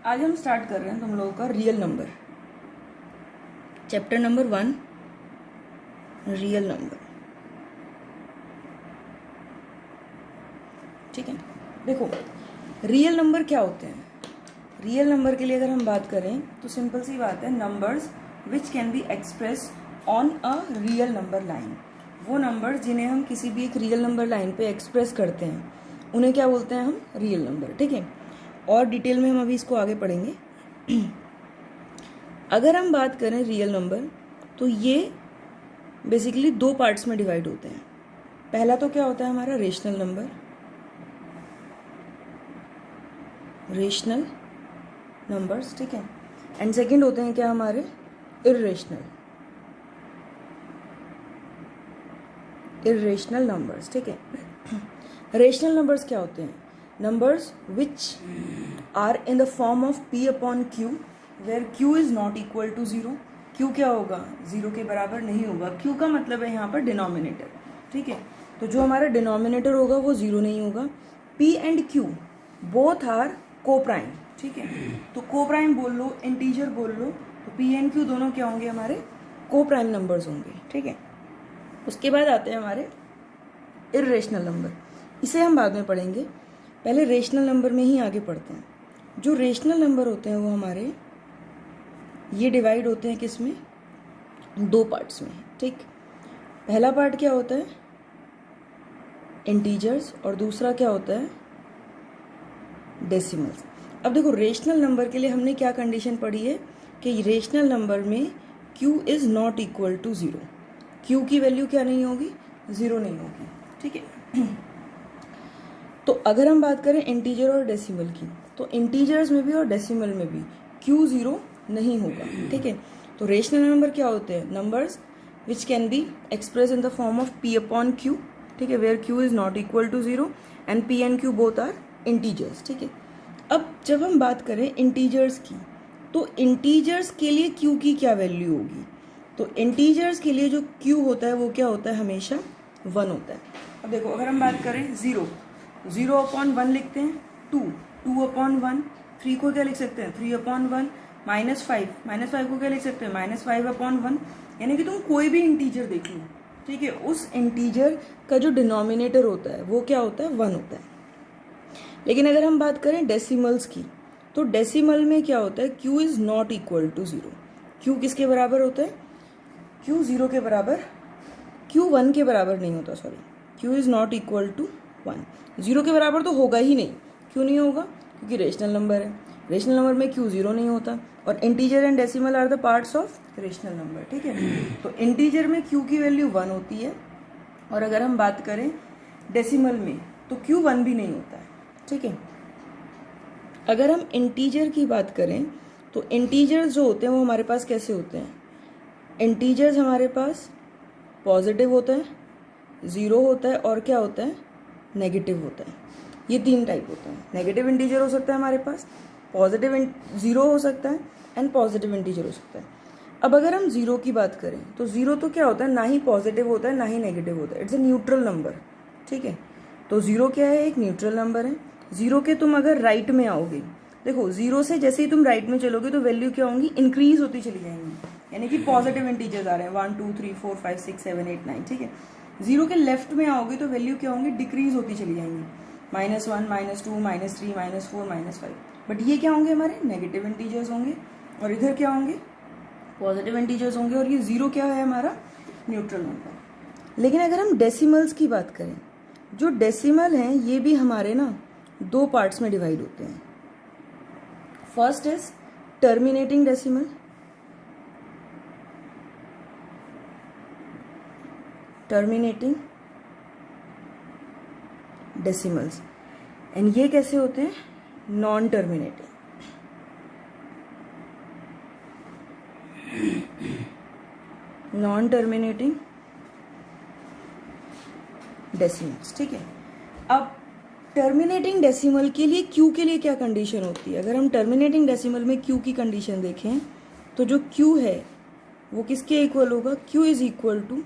आज हम स्टार्ट कर रहे हैं तुम लोगों का real number, chapter number 1 real number. ठीक है, देखो रियल नंबर क्या होते हैं। रियल नंबर के लिए अगर हम बात करें तो सिंपल सी बात है, numbers which can be express on a real number line. वो नंबर्स जिन्हें हम किसी भी एक रियल नंबर लाइन पे एक्सप्रेस करते हैं उन्हें क्या बोलते हैं हम, रियल नंबर। ठीक है, और डिटेल में हम अभी इसको आगे पढ़ेंगे। अगर हम बात करें रियल नंबर तो ये बेसिकली दो पार्ट्स में डिवाइड होते हैं। पहला तो क्या होता है हमारा रेशनल नंबर, रेशनल नंबर्स। ठीक है, एंड सेकंड होते हैं क्या हमारे इर्रेशनल, इर्रेशनल नंबर्स। ठीक है, रेशनल नंबर्स क्या होते हैं, numbers which are in the form of p upon q where q is not equal to 0। q क्या होगा, 0 के बराबर नहीं होगा। q का मतलब है यहाँ पर डिनोमिनेटर। ठीक है, तो जो हमारा डिनोमिनेटर होगा वो 0 नहीं होगा। p and q both are coprime. ठीक है, तो को प्राइम बोल लो, इंटीजर बोल लो, तो p एंड q दोनों क्या होंगे, हमारे को प्राइम नंबर्स होंगे। ठीक है, उसके बाद आते हैं हमारे इर्रेशनल नंबर, इसे हम बाद में पढ़ेंगे, पहले रेशनल नंबर में ही आगे पढ़ते हैं। जो रेशनल नंबर होते हैं वो हमारे ये डिवाइड होते हैं किस में, दो पार्ट्स में। ठीक, पहला पार्ट क्या होता है इंटीजर्स और दूसरा क्या होता है डेसिमल्स। अब देखो रेशनल नंबर के लिए हमने क्या कंडीशन पढ़ी है कि रेशनल नंबर में q is not equal to 0, q की वैल्यू क्या नहीं होगी, 0 नहीं होगी। ठीक है, तो अगर हम बात करें इंटीजर और डेसिमल की, तो इंटीजर्स में भी और डेसिमल में भी q 0 नहीं होगा। ठीक है, तो रेशनल नंबर क्या होते हैं, numbers which can be express in the form of p upon q। ठीक है, where q is not equal to 0 and p and q both are integers. ठीक है, अब जब हम बात करें इंटीजर्स की, तो इंटीजर्स के लिए q की क्या वैल्यू होगी, तो इंटीजर्स के लिए जो q होता है वो क्या होता है, हमेशा 1 होता है। अब देखो अगर हम बात करें 0 अपॉन 1 लिखते हैं, 2 अपॉन 1, 3 को क्या लिख सकते हैं, 3 अपॉन 1, -5 को क्या लिख सकते हैं, -5 अपॉन 1। यानी कि तुम कोई भी इंटीजर देख लो, ठीक है, उस इंटीजर का जो डिनोमिनेटर होता है वो क्या होता है, 1 होता है। लेकिन अगर हम बात करें डेसिमल्स की, तो डेसिमल में क्या होता है, q is not equal to 0। q किसके बराबर होता है, q 0 के बराबर, q 1 के बराबर नहीं होता, sorry, q is not equal to 1। 0 के बराबर तो होगा ही नहीं। क्यों नहीं होगा, क्योंकि रेशनल नंबर है, रेशनल नंबर में q 0 नहीं होता, और integer and decimal are the parts of rational number. ठीक है, तो इंटीजर में q की वैल्यू 1 होती है, और अगर हम बात करें डेसिमल में तो q 1 भी नहीं होता है। ठीक है, अगर हम इंटीजर की बात करें तो इंटीजर्स जो होते हैं वो हमारे पास कैसे होते हैं, इंटीजर्स हमारे पास पॉजिटिव होता है, 0 होता है, और क्या होता है, नेगेटिव होता है। ये 3 टाइप होते हैं। नेगेटिव इंटीजर हो सकता है हमारे पास, पॉजिटिव 0 हो सकता है, एंड पॉजिटिव इंटीजर हो सकता है। अब अगर हम 0 की बात करें तो 0 तो क्या होता है, ना ही पॉजिटिव होता है ना ही नेगेटिव होता है, इट्स अ न्यूट्रल नंबर। ठीक है, तो 0 क्या है, एक न्यूट्रल नंबर है। 0 के तुम अगर राइट में आओगे, देखो 0 से जैसे ही तुम राइट में चलोगे तो वैल्यू क्या होंगी, इंक्रीज होती चली जाएंगी, यानी कि पॉजिटिव इंटीजर्स आ रहे हैं 1 2 3 4 5 6 7 8 9। ठीक है, 0 के लेफ्ट में आओगे तो वैल्यू क्या होंगी, डिक्रीज होती चली जाएंगी, -1 -2 -3 -4 -5। बट ये क्या होंगे, हमारे नेगेटिव इंटीजर्स होंगे, और इधर क्या होंगे, पॉजिटिव इंटीजर्स होंगे, और ये 0 क्या है, हमारा न्यूट्रल नंबर। लेकिन अगर हम डेसिमल्स की बात करें, जो डेसिमल हैं ये भी हमारे ना 2 पार्ट्स में डिवाइड होते हैं। First is terminating decimal, terminating decimals, and ये कैसे होते हैं, non terminating, non terminating decimals. ठीक है, अब टर्मिनेटिंग डेसिमल के लिए q के लिए क्या कंडीशन होती है, अगर हम टर्मिनेटिंग डेसिमल में q की कंडीशन देखें तो जो q है वो किसके इक्वल होगा, q इज इक्वल टू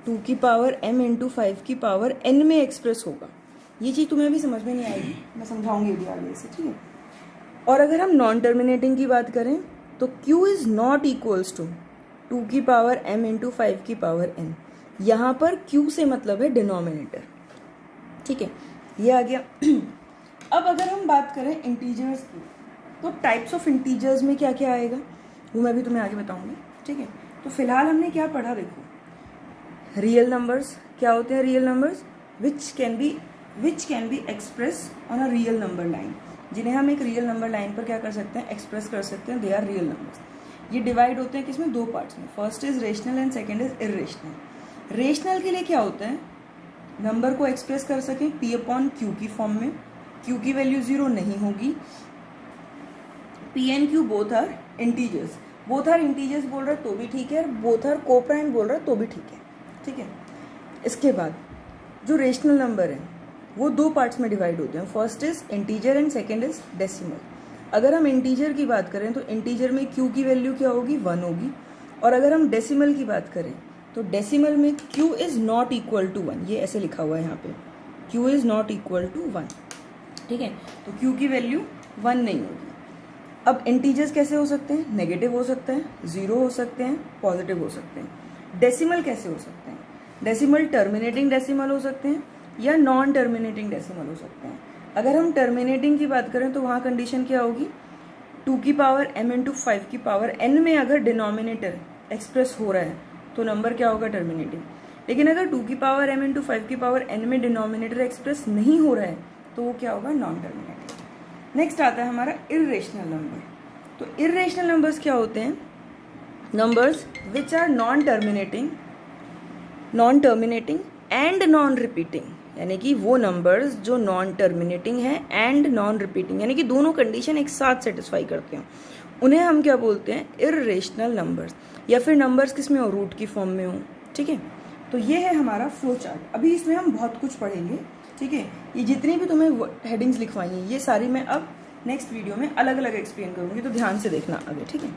2 की पावर m इंटू 5 की पावर n में एक्सप्रेस होगा। ये चीज़ तुम्हें अभी समझ में नहीं आएगी, मैं समझाऊंगी अभी आगे से। ठीक है, और अगर हम नॉन टर्मिनेटिंग की बात करें तो q is not equals to 2 की पावर m इंटू 5 की पावर n। यहाँ पर q से मतलब है डिनोमिनेटर, ठीक है, ये आ गया। अब अगर हम बात करें इंटीजर्स की, तो टाइप्स ऑफ इंटीजर्स में क्या क्या आएगा वो मैं भी तुम्हें आगे बताऊंगी, ठीक है। तो फिलहाल हमने क्या पढ़ा, देखो रियल नंबर्स क्या होते हैं। Real numbers which can be express on a real number line, जिन्हें हम एक रियल नंबर लाइन पर क्या कर सकते हैं, एक्सप्रेस कर सकते हैं, दे आर रियल नंबर्स। ये डिवाइड होते हैं किसमें, दो पार्ट्स में, first is rational and second is irrational. Rational के लिए क्या होता है, नंबर को एक्सप्रेस कर सकें p अपॉन क्यू की फॉर्म में, q की वैल्यू 0 नहीं होगी, p and q both are integers, both are integers बोल रहा है तो भी ठीक है, बोथ आर कोप्राइम बोल रहा है तो भी ठीक है, ठीक है। इसके बाद जो रेशनल नंबर है वो दो पार्ट्स में डिवाइड होते हैं, first is integer and second is decimal. अगर हम इंटीजर की बात करें तो इंटीजर में q की वैल्यू क्या होगी, 1 होगी, और अगर हम डेसिमल की बात करें तो डेसिमल में q is not equal to 1, ये ऐसे लिखा हुआ है यहाँ पे, q is not equal to 1, ठीक है। तो q की वैल्यू 1 नहीं होगी। अब इंटीजर्स कैसे हो सकते हैं, नेगेटिव हो सकते हैं, 0 हो सकते हैं, पॉजिटिव हो सकते हैं। डेसिमल कैसे हो सकते हैं, डेसिमल टर्मिनेटिंग डेसिमल हो सकते हैं या नॉन टर्मिनेटिंग डेसिमल हो सकते हैं। अगर हम टर्मिनेटिंग की बात करें तो वहाँ कंडीशन क्या होगी, 2 की पावर m इंटू 5 की पावर n में अगर डिनोमिनेटर एक्सप्रेस हो रहा है तो नंबर क्या होगा, टर्मिनेटिंग। लेकिन अगर 2 की पावर m इंटू 5 की पावर n में डिनोमिनेटर एक्सप्रेस नहीं हो रहा है तो वो क्या होगा, नॉन टर्मिनेटिंग। नेक्स्ट आता है हमारा इर्रेशनल नंबर। तो इर्रेशनल नंबर्स क्या होते हैं, numbers which are non terminating and non repeating, यानी कि वो नंबर्स जो नॉन टर्मिनेटिंग है एंड नॉन रिपीटिंग, यानी कि दोनों कंडीशन एक साथ सेटिस्फाई करते हैं, उन्हें हम क्या बोलते हैं, इर्रेशनल नंबर्स। या फिर नंबर्स किसमें हो, रूट की फॉर्म में हो, ठीक है। तो ये है हमारा फ्लो चार्ट। अभी इसमें हम बहुत कुछ पढ़ेंगे, ठीक है। ये जितनी भी तुम्हें हेडिंग्स लिखवाई हैं ये सारी मैं अब नेक्स्ट वीडियो में अलग अलग एक्सप्लेन करूँगी, तो ध्यान से देखना आगे, ठीक है।